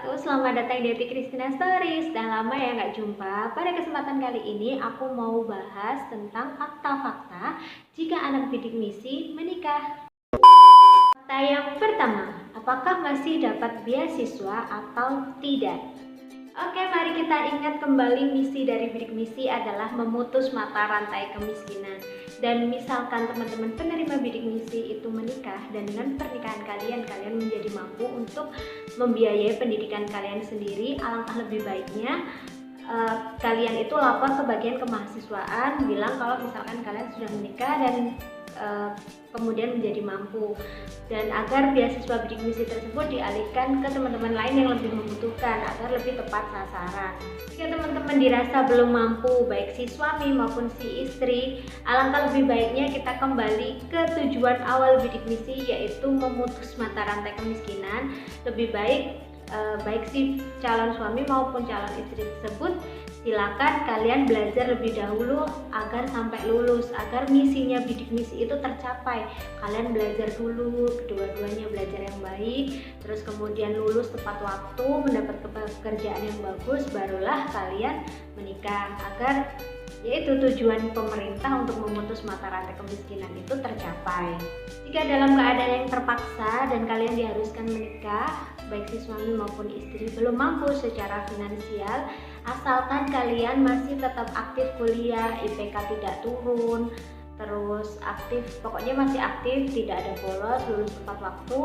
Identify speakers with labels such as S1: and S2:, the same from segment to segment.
S1: wabarakatuh. Selamat datang di Eti Christina Stories. Sudah lama ya nggak jumpa. Pada kesempatan kali ini aku mau bahas tentang fakta-fakta jika anak bidik misi menikah. Fakta yang pertama, apakah masih dapat beasiswa atau tidak? Oke, mari kita ingat kembali misi dari bidik misi adalah memutus mata rantai kemiskinan. Dan misalkan teman-teman penerima bidik misi itu menikah dan dengan pernikahan kalian menjadi mampu untuk membiayai pendidikan kalian sendiri, alangkah lebih baiknya kalian itu lapor ke bagian kemahasiswaan bilang kalau misalkan kalian sudah menikah dan kemudian menjadi mampu, dan agar beasiswa bidik misi tersebut dialihkan ke teman-teman lain yang lebih membutuhkan agar lebih tepat sasaran. Jika teman-teman dirasa belum mampu, baik si suami maupun si istri, alangkah lebih baiknya kita kembali ke tujuan awal bidik misi, yaitu memutus mata rantai kemiskinan. Lebih baik baik si calon suami maupun calon istri tersebut, silakan kalian belajar lebih dahulu agar sampai lulus, agar misinya bidik misi itu tercapai. Kalian belajar dulu, kedua-duanya belajar yang baik, terus kemudian lulus tepat waktu, mendapat pekerjaan yang bagus, barulah kalian menikah, agar yaitu tujuan pemerintah untuk memutus mata rantai kemiskinan itu tercapai. Jika dalam keadaan yang terpaksa dan kalian diharuskan menikah, baik si suami maupun istri belum mampu secara finansial, asalkan kalian masih tetap aktif kuliah, IPK tidak turun, terus aktif, pokoknya masih aktif, tidak ada bolos, lulus tepat waktu,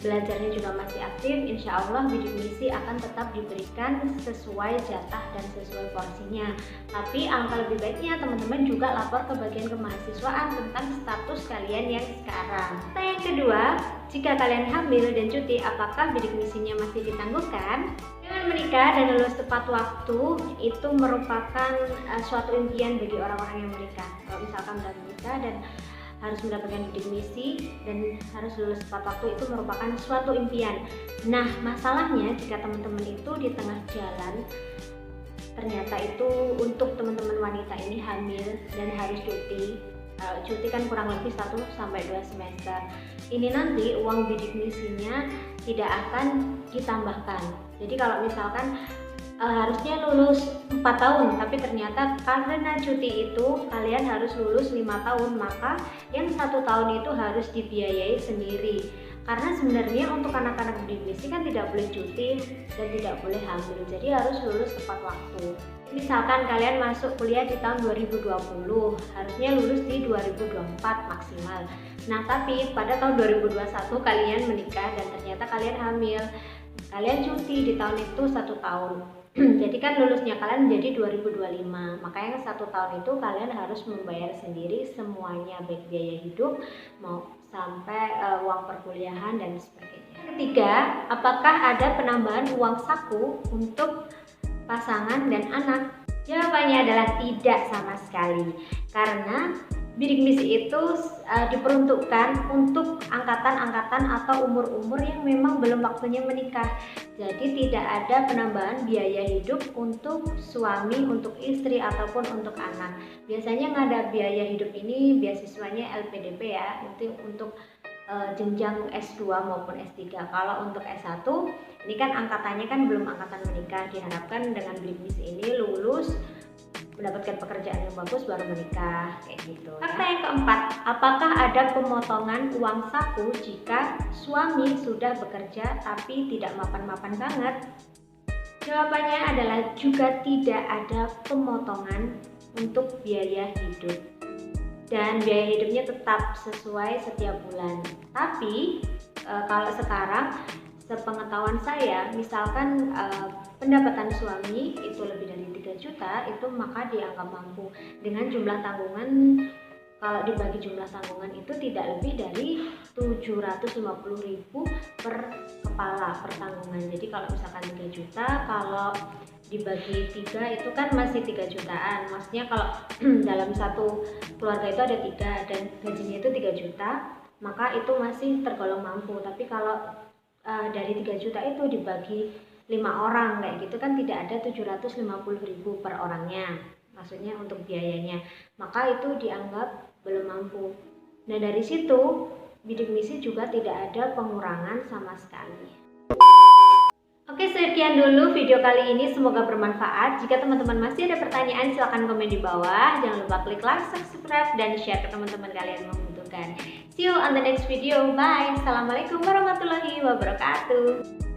S1: belajarnya juga masih aktif, insya Allah bidik misi akan tetap diberikan sesuai jatah dan sesuai porsinya. Tapi alangkah lebih baiknya teman-teman juga lapor ke bagian kemahasiswaan tentang status kalian yang sekarang. Nah, yang kedua, jika kalian hamil dan cuti, apakah bidik misinya masih ditangguhkan? Dengan menikah dan lulus tepat waktu itu merupakan suatu impian bagi orang-orang yang menikah. Kalau misalkan sudah menikah dan harus mendapatkan bidik misi dan harus lulus tepat waktu, itu merupakan suatu impian. Nah, masalahnya jika teman-teman itu di tengah jalan ternyata itu untuk teman-teman wanita ini hamil dan harus cuti. Cuti kan kurang lebih 1-2 semester. Ini nanti uang bidik misinya tidak akan ditambahkan. Jadi kalau misalkan harusnya lulus 4 tahun, tapi ternyata karena cuti itu kalian harus lulus 5 tahun, maka yang 1 tahun itu harus dibiayai sendiri. Karena sebenarnya untuk anak-anak bidik misi kan tidak boleh cuti dan tidak boleh hamil, jadi harus lulus tepat waktu. Misalkan kalian masuk kuliah di tahun 2020, harusnya lulus di 2024 maksimal. Nah, tapi pada tahun 2021 kalian menikah dan ternyata kalian hamil, kalian cuti di tahun itu 1 tahun. Jadi kan lulusnya kalian menjadi 2025, maka yang 1 tahun itu kalian harus membayar sendiri semuanya, baik biaya hidup mau sampai uang perkuliahan dan sebagainya. Ketiga, apakah ada penambahan uang saku untuk pasangan dan anak? Jawabannya adalah tidak sama sekali, karena bidik misi itu diperuntukkan untuk angkatan-angkatan atau umur-umur yang memang belum waktunya menikah. Jadi tidak ada penambahan biaya hidup untuk suami, untuk istri, ataupun untuk anak. Biasanya nggak ada biaya hidup ini beasiswanya LPDP ya, itu untuk jenjang S2 maupun S3. Kalau untuk S1 ini kan angkatannya kan belum angkatan menikah. Diharapkan dengan bidik misi ini lulus, mendapatkan pekerjaan yang bagus baru menikah, kayak gitu. Fakta yang keempat, apakah ada pemotongan uang saku jika suami sudah bekerja tapi tidak mapan-mapan banget? Jawabannya adalah juga tidak ada pemotongan untuk biaya hidup, dan biaya hidupnya tetap sesuai setiap bulan. Tapi kalau sekarang sepengetahuan saya, misalkan pendapatan suami itu lebih dari 3 juta, itu maka dianggap mampu dengan jumlah tanggungan. Kalau dibagi jumlah tanggungan itu tidak lebih dari 750.000 per kepala per tanggungan. Jadi kalau misalkan 3 juta, kalau dibagi 3 itu kan masih 3 jutaan. Maksudnya kalau dalam satu keluarga itu ada 3 dan gajinya itu 3 juta, maka itu masih tergolong mampu. Tapi kalau dari 3 juta itu dibagi 5 orang kayak gitu kan tidak ada 750.000 per orangnya, maksudnya untuk biayanya, maka itu dianggap belum mampu. Nah, dari situ bidik misi juga tidak ada pengurangan sama sekali. Oke, sekian dulu video kali ini, semoga bermanfaat. Jika teman-teman masih ada pertanyaan, silahkan komen di bawah. Jangan lupa klik like, subscribe, dan share ke teman-teman kalian yang membutuhkan. See you on the next video. Bye. Assalamualaikum warahmatullahi wabarakatuh.